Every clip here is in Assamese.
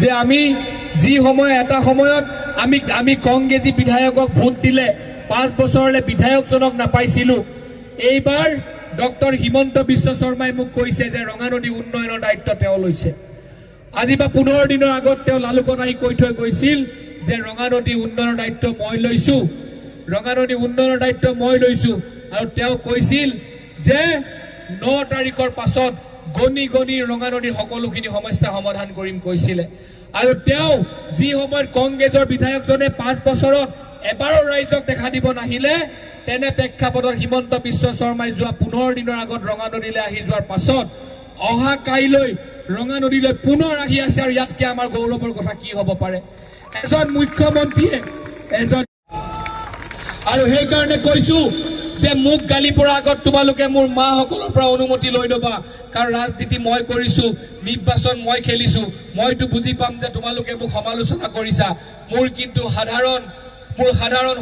যে আমি যি সময় এটা সময়ত আমি কংগ্ৰেছী বিধায়কক ভোট দিলে 5 বছৰলৈ বিধায়কজনক নাপাইছিলোঁ। এইবাৰ ডক্টৰ হিমন্ত বিশ্ব শৰ্মাই মোক কৈছে যে ৰঙানদী উন্নয়নৰ দায়িত্ব তেওঁ লৈছে। আজি বা 15 দিনৰ আগত তেওঁ লালুকত আহি কৈ থৈ গৈছিল যে ৰঙানদী উন্নয়নৰ দায়িত্ব মই লৈছোঁ, ৰঙানদী উন্নয়নৰ দায়িত্ব মই লৈছোঁ। আৰু তেওঁ কৈছিল যে 9 তাৰিখৰ পাছত গণি গণি ৰঙানদীৰ সকলোখিনি সমস্যা সমাধান কৰিম কৈছিলে। আৰু তেওঁ যি সময়ত কংগ্ৰেছৰ বিধায়কজনে 5 বছৰত এবাৰো ৰাইজক দেখা দিব নাহিলে, তেনে প্ৰেক্ষাপটত হিমন্ত বিশ্ব শৰ্মাই যোৱা 15 দিনৰ আগত ৰঙানদীলৈ আহি যোৱাৰ পাছত অহা কাইলৈ ৰঙানদীলৈ পুনৰ আহি আছে। আৰু ইয়াতকৈ আমাৰ গৌৰৱৰ কথা কি হ'ব পাৰে? এজন মুখ্যমন্ত্ৰীয়ে আৰু সেইকাৰণে কৈছোঁ যে মোক গালি পৰা আগত তোমালোকে মোৰ মাসকলৰ পৰা অনুমতি লৈ ল'বা, কাৰণ ৰাজনীতি মই কৰিছোঁ, নিৰ্বাচন মই খেলিছোঁ। মইতো বুজি পাম যে তোমালোকে মোক সমালোচনা কৰিছা। মোৰ কিন্তু সাধাৰণ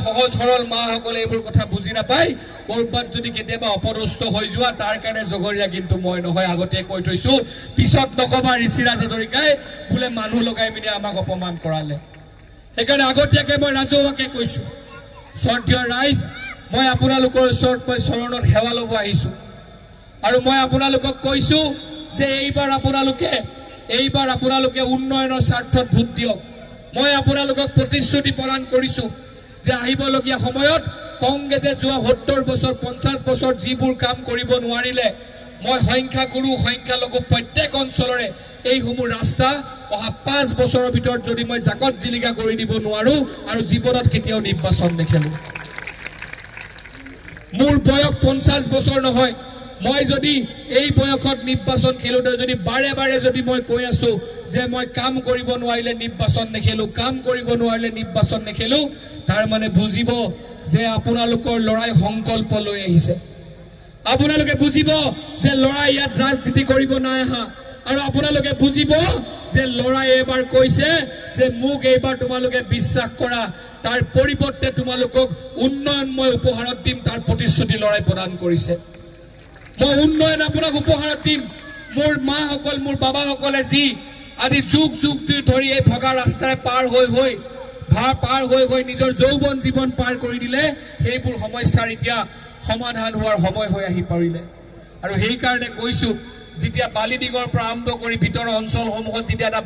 সহজ সৰল মাসকলে এইবোৰ কথা বুজি নাপায়। ক'ৰবাত যদি কেতিয়াবা অপদস্থ হৈ যোৱা তাৰ কাৰণে জগৰীয়া কিন্তু মই নহয়, আগতে কৈ থৈছোঁ। পিছত নকবা ঋষিৰাজ হাজৰিকাই বোলে মানুহ লগাই মিনি আমাক অপমান কৰালে। সেইকাৰণে আগতীয়াকৈ মই ৰাজহুৱাকৈ কৈছোঁ, শ্ৰদ্ধেয় ৰাইজ, মই আপোনালোকৰ ওচৰত মই চৰণত সেৱা ল'ব আহিছোঁ। আৰু মই আপোনালোকক কৈছোঁ যে এইবাৰ আপোনালোকে উন্নয়নৰ স্বাৰ্থত ভোট দিয়ক। মই আপোনালোকক প্ৰতিশ্ৰুতি প্ৰদান কৰিছোঁ যে আহিবলগীয়া সময়ত কংগ্ৰেছে যোৱা 70 বছৰ 50 বছৰ যিবোৰ কাম কৰিব নোৱাৰিলে, মই সংখ্যাগুৰু সংখ্যালঘু প্ৰত্যেক অঞ্চলৰে এইসমূহ ৰাস্তা অহা 5 বছৰৰ ভিতৰত যদি মই জাকত জিলিকা কৰি দিব নোৱাৰোঁ আৰু জীৱনত কেতিয়াও নিৰ্বাচন নেখেলোঁ। মোৰ বয়স 50 বছৰ নহয়। মই যদি এই বয়সত নিৰ্বাচন খেলোঁতে যদি বাৰে বাৰে যদি মই কৈ আছোঁ যে মই কাম কৰিব নোৱাৰিলে নিৰ্বাচন নেখেলোঁ, কাম কৰিব নোৱাৰিলে নিৰ্বাচন নেখেলোঁ, তাৰ মানে বুজিব যে আপোনালোকৰ ল'ৰাই সংকল্প লৈ আহিছে। আপোনালোকে বুজিব যে ল'ৰাই ইয়াত ৰাজনীতি কৰিব নাই অহা। আৰু আপোনালোকে বুজিব যে ল'ৰাই এইবাৰ কৈছে যে মোক এইবাৰ তোমালোকে বিশ্বাস কৰা, তাৰ পৰিৱৰ্তে তোমালোকক উন্নয়ন মই উপহাৰত দিম, তাৰ প্ৰতিশ্ৰুতি ল'ৰাই প্ৰদান কৰিছে। মই উন্নয়ন আপোনাক উপহাৰত দিম। মোৰ মাসকল, মোৰ বাবাসকলে যি আজি যুগ ধৰি এই ভগা ৰাস্তাৰে পাৰ হৈ নিজৰ যৌৱন জীৱন পাৰ কৰি দিলে, সেইবোৰ সমস্যাৰ এতিয়া সমাধান হোৱাৰ সময় হৈ আহি পৰিলে। আৰু সেইকাৰণে কৈছোঁ, যেতিয়া বালিডিঙৰ পৰা আৰম্ভ কৰি ভিতৰৰ অঞ্চলসমূহত যেতিয়া এটা